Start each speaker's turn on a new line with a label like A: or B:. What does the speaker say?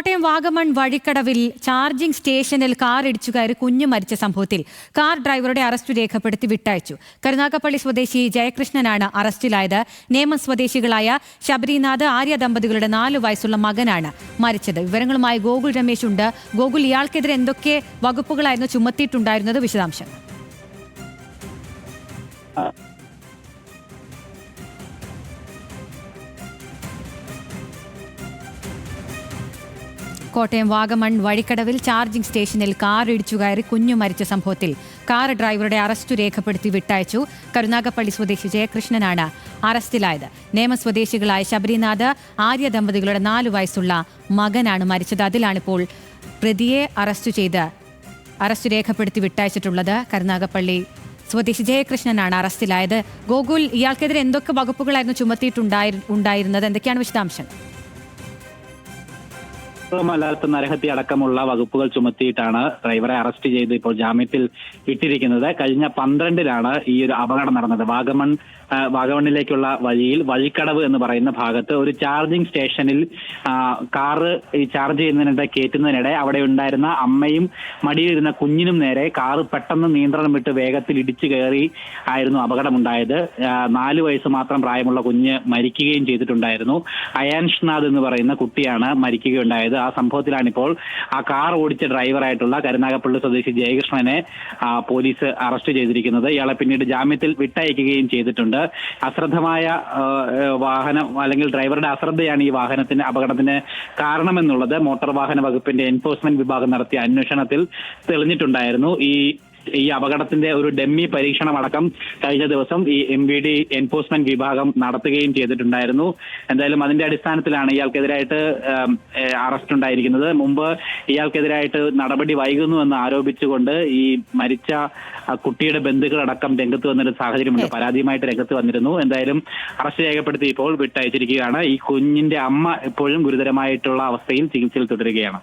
A: Kottayam Vagamon വഴിക്കടവിൽ charging സ്റ്റേഷനിൽ car ഇടിച്ചു കയറി കുഞ്ഞു മരിച്ച സംഭവത്തിൽ കാർ ഡ്രൈവറുടെ അറസ്റ്റ് രേഖപ്പെടുത്തി വിട്ടയച്ചു. കരുനാഗപ്പള്ളി സ്വദേശി ജയകൃഷ്ണനാണ് അറസ്റ്റിലായത്. നേമം സ്വദേശികളായ ശബരിനാഥ് ആര്യ ദമ്പതികളുടെ 4 വയസ്സുള്ള മകനാണ് മരിച്ചത്. വിവരങ്ങളുമായി ഗോകുൽ രമേശ് ഉണ്ട്. ഗോകുൽ, ഇയാൾക്കെതിരെ എന്തൊക്കെ വകുപ്പുകളായിരുന്നു ചുമത്തിയിട്ടുണ്ടായിരുന്നത്? വിശദാംശങ്ങൾ. കോട്ടയം വാഗമൺ വഴിക്കടവിൽ ചാർജിംഗ് സ്റ്റേഷനിൽ കാർ ഇടിച്ചു കയറി കുഞ്ഞു മരിച്ച സംഭവത്തിൽ കാർ ഡ്രൈവറുടെ അറസ്റ്റ് രേഖപ്പെടുത്തി വിട്ടയച്ചു. കരുനാഗപ്പള്ളി സ്വദേശി ജയകൃഷ്ണനാണ് അറസ്റ്റിലായത്. നേമ സ്വദേശികളായ ശബരിനാഥ് ആര്യ ദമ്പതികളുടെ 4 വയസ്സുള്ള മകനാണ് മരിച്ചത്. അതിലാണിപ്പോൾ പ്രതിയെ അറസ്റ്റ് രേഖപ്പെടുത്തി വിട്ടയച്ചിട്ടുള്ളത്. കരുനാഗപ്പള്ളി സ്വദേശി ജയകൃഷ്ണനാണ് അറസ്റ്റിലായത്. ഗോകുൽ, ഇയാൾക്കെതിരെ എന്തൊക്കെ വകുപ്പുകളായിരുന്നു ചുമത്തിയിട്ടുണ്ടായിരുന്നത്? എന്തൊക്കെയാണ് വിശദാംശങ്ങൾ?
B: മലയാളത്ത് നരഹത്യ അടക്കമുള്ള വകുപ്പുകൾ ചുമത്തിയിട്ടാണ് ഡ്രൈവറെ അറസ്റ്റ് ചെയ്ത് ഇപ്പോൾ ജാമ്യത്തിൽ വിട്ടിരിക്കുന്നത്. കഴിഞ്ഞ 12-ലാണ് ഈ ഒരു അപകടം നടന്നത്. വാഗമണിലേക്കുള്ള വഴിയിൽ വഴിക്കടവ് എന്ന് പറയുന്ന ഭാഗത്ത് ഒരു ചാർജിംഗ് സ്റ്റേഷനിൽ കാറ് ഈ ചാർജ് ചെയ്യുന്നതിനിടെ കയറ്റുന്നതിനിടെ അവിടെ ഉണ്ടായിരുന്ന അമ്മയും മടിയിലിരുന്ന കുഞ്ഞിനും നേരെ കാറ് പെട്ടെന്ന് നിയന്ത്രണം വിട്ട് വേഗത്തിൽ ഇടിച്ചു കയറി ആയിരുന്നു അപകടമുണ്ടായത്. 4 വയസ്സ് മാത്രം പ്രായമുള്ള കുഞ്ഞ് മരിക്കുകയും ചെയ്തിട്ടുണ്ടായിരുന്നു. അയാൻഷ്നാഥ് എന്ന് പറയുന്ന കുട്ടിയാണ് മരിക്കുകയുണ്ടായത്. ആ സംഭവത്തിലാണിപ്പോൾ ആ കാർ ഓടിച്ച ഡ്രൈവറായിട്ടുള്ള കരുനാഗപ്പള്ളി സ്വദേശി ജയകൃഷ്ണനെ പോലീസ് അറസ്റ്റ് ചെയ്തിരിക്കുന്നത്. ഇയാളെ പിന്നീട് ജാമ്യത്തിൽ വിട്ടയക്കുകയും ചെയ്തിട്ടുണ്ട്. അശ്രദ്ധമായ വാഹനം അല്ലെങ്കിൽ ഡ്രൈവറുടെ അശ്രദ്ധയാണ് ഈ അപകടത്തിന് കാരണമെന്നുള്ളത് മോട്ടോർ വാഹന വകുപ്പിന്റെ എൻഫോഴ്സ്മെന്റ് വിഭാഗം നടത്തിയ അന്വേഷണത്തിൽ തെളിഞ്ഞിട്ടുണ്ടായിരുന്നു. ഈ അപകടത്തിന്റെ ഒരു ഡമ്മി പരീക്ഷണം അടക്കം കഴിഞ്ഞ ദിവസം ഈ MVD എൻഫോഴ്സ്മെന്റ് വിഭാഗം നടത്തുകയും ചെയ്തിട്ടുണ്ടായിരുന്നു. എന്തായാലും അതിന്റെ അടിസ്ഥാനത്തിലാണ് ഇയാൾക്കെതിരായിട്ട് അറസ്റ്റ് ഉണ്ടായിരിക്കുന്നത്. മുമ്പ് ഇയാൾക്കെതിരായിട്ട് നടപടി വൈകുന്നുവെന്ന് ആരോപിച്ചുകൊണ്ട് ഈ മരിച്ച കുട്ടിയുടെ ബന്ധുക്കളടക്കം രംഗത്ത് വന്നൊരു സാഹചര്യമുണ്ട്. പരാതിയുമായിട്ട് രംഗത്ത് വന്നിരുന്നു. എന്തായാലും അറസ്റ്റ് രേഖപ്പെടുത്തി ഇപ്പോൾ വിട്ടയച്ചിരിക്കുകയാണ്. ഈ കുഞ്ഞിന്റെ അമ്മ ഇപ്പോഴും ഗുരുതരമായിട്ടുള്ള അവസ്ഥയിൽ ചികിത്സയിൽ തുടരുകയാണ്.